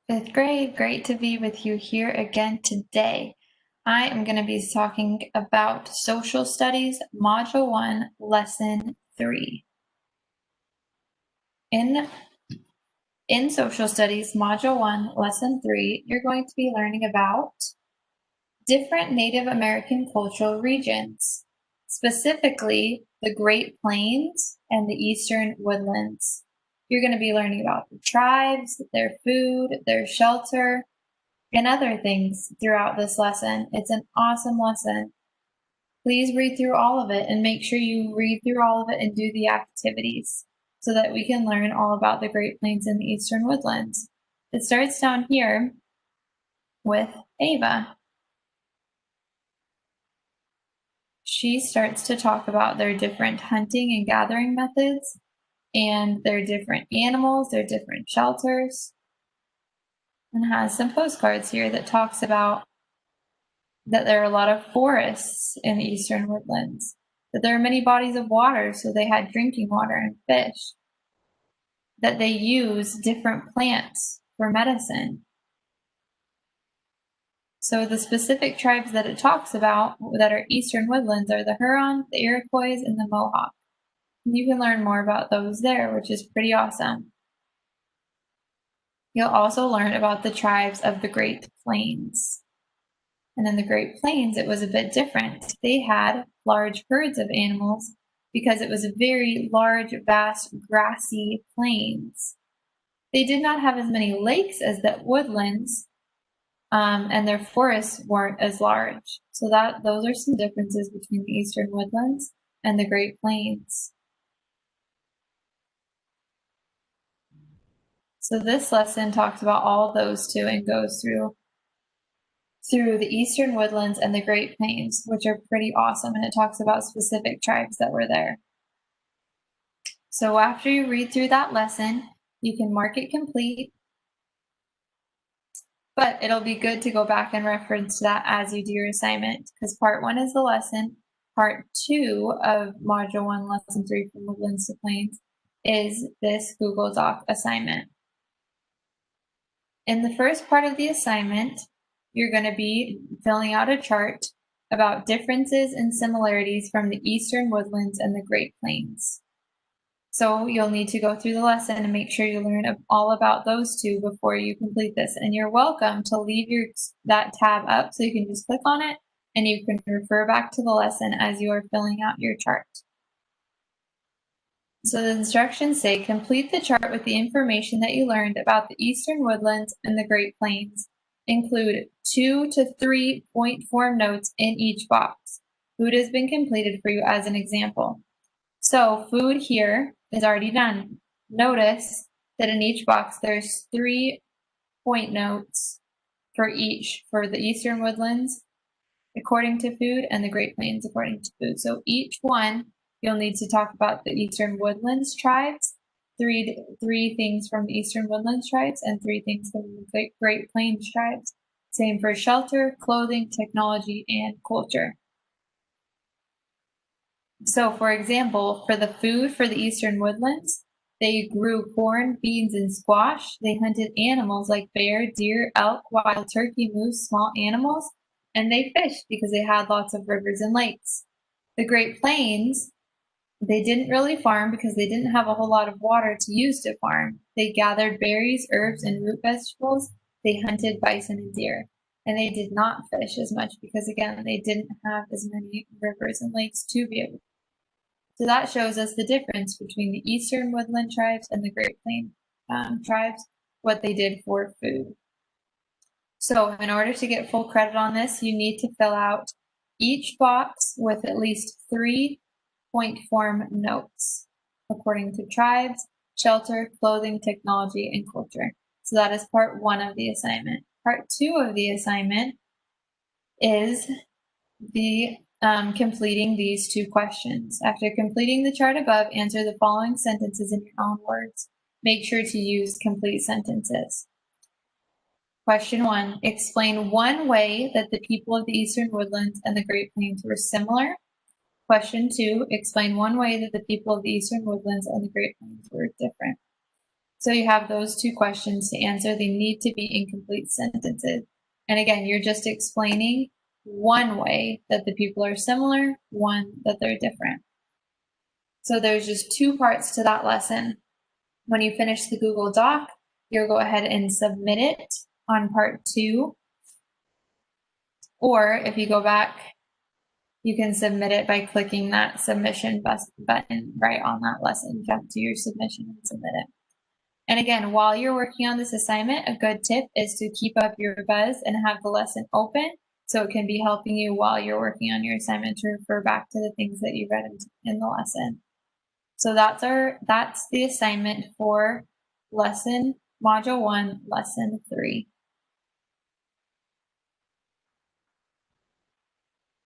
Fifth grade, great to be with you here again today. I am going to be talking about Social Studies, Module 1, Lesson 3. In Social Studies, Module 1, Lesson 3, you're going to be learning about different Native American cultural regions, specifically the Great Plains and the Eastern Woodlands. You're going to be learning about the tribes, their food, their shelter, and other things throughout this lesson. It's an awesome lesson. Please read through all of it and make sure you read through all of it and do the activities so that we can learn all about the Great Plains and the Eastern Woodlands. It starts down here with Ava. She starts to talk about their different hunting and gathering methods and their different animals, their different shelters, and has some postcards here that talks about that there are a lot of forests in the Eastern Woodlands, that there are many bodies of water, so they had drinking water and fish, that they use different plants for medicine. So the specific tribes that it talks about that are Eastern Woodlands are the Huron, the Iroquois, and the Mohawk. You can learn more about those there, which is pretty awesome. You'll also learn about the tribes of the Great Plains. And in the Great Plains, it was a bit different. They had large herds of animals because it was a very large, vast, grassy plains. They did not have as many lakes as the woodlands, and their forests weren't as large. So those are some differences between the Eastern Woodlands and the Great Plains. So this lesson talks about all those two and goes through the Eastern Woodlands and the Great Plains, which are pretty awesome, and it talks about specific tribes that were there. So after you read through that lesson, you can mark it complete, but it'll be good to go back and reference that as you do your assignment, because part 1 is the lesson. Part 2 of Module 1, Lesson 3 from Woodlands to Plains is this Google Doc assignment. In the first part of the assignment, you're going to be filling out a chart about differences and similarities from the Eastern Woodlands and the Great Plains. So you'll need to go through the lesson and make sure you learn all about those two before you complete this. And you're welcome to leave that tab up so you can just click on it and you can refer back to the lesson as you are filling out your chart. So the instructions say, complete the chart with the information that you learned about the Eastern Woodlands and the Great Plains. Include 2 to 3 point form notes in each box. Food has been completed for you as an example. So food here is already done. Notice that in each box there's 3 point notes for each, for the Eastern Woodlands according to food and the Great Plains according to food. So each one you'll need to talk about the Eastern Woodlands tribes, three things from the Eastern Woodlands tribes, and 3 things from the Great Plains tribes. Same for shelter, clothing, technology, and culture. So for example, for the food for the Eastern Woodlands, they grew corn, beans, and squash. They hunted animals like bear, deer, elk, wild turkey, moose, small animals, and they fished because they had lots of rivers and lakes. The Great Plains, they didn't really farm because they didn't have a whole lot of water to use to farm. They gathered berries, herbs, and root vegetables. They hunted bison and deer. And they did not fish as much because, again, they didn't have as many rivers and lakes to be able to. So that shows us the difference between the Eastern Woodland tribes and the Great Plains tribes, what they did for food. So in order to get full credit on this, you need to fill out each box with at least 3 point form notes according to tribes, shelter, clothing, technology, and culture. So that is part 1 of the assignment. Part 2 of the assignment is the completing these 2 questions. After completing the chart above, answer the following sentences in your own words. Make sure to use complete sentences. Question 1, explain one way that the people of the Eastern Woodlands and the Great Plains were similar. Question 2, explain one way that the people of the Eastern Woodlands and the Great Plains were different. So you have those two questions to answer. They need to be incomplete sentences. And again, you're just explaining one way that the people are similar, one that they're different. So there's just two parts to that lesson. When you finish the Google Doc, you'll go ahead and submit it on part 2. Or if you go back, you can submit it by clicking that submission button right on that lesson. Jump to your submission and submit it. And again, while you're working on this assignment, a good tip is to keep up your buzz and have the lesson open so it can be helping you while you're working on your assignment to refer back to the things that you read in the lesson. So that's the assignment for module 1, lesson 3.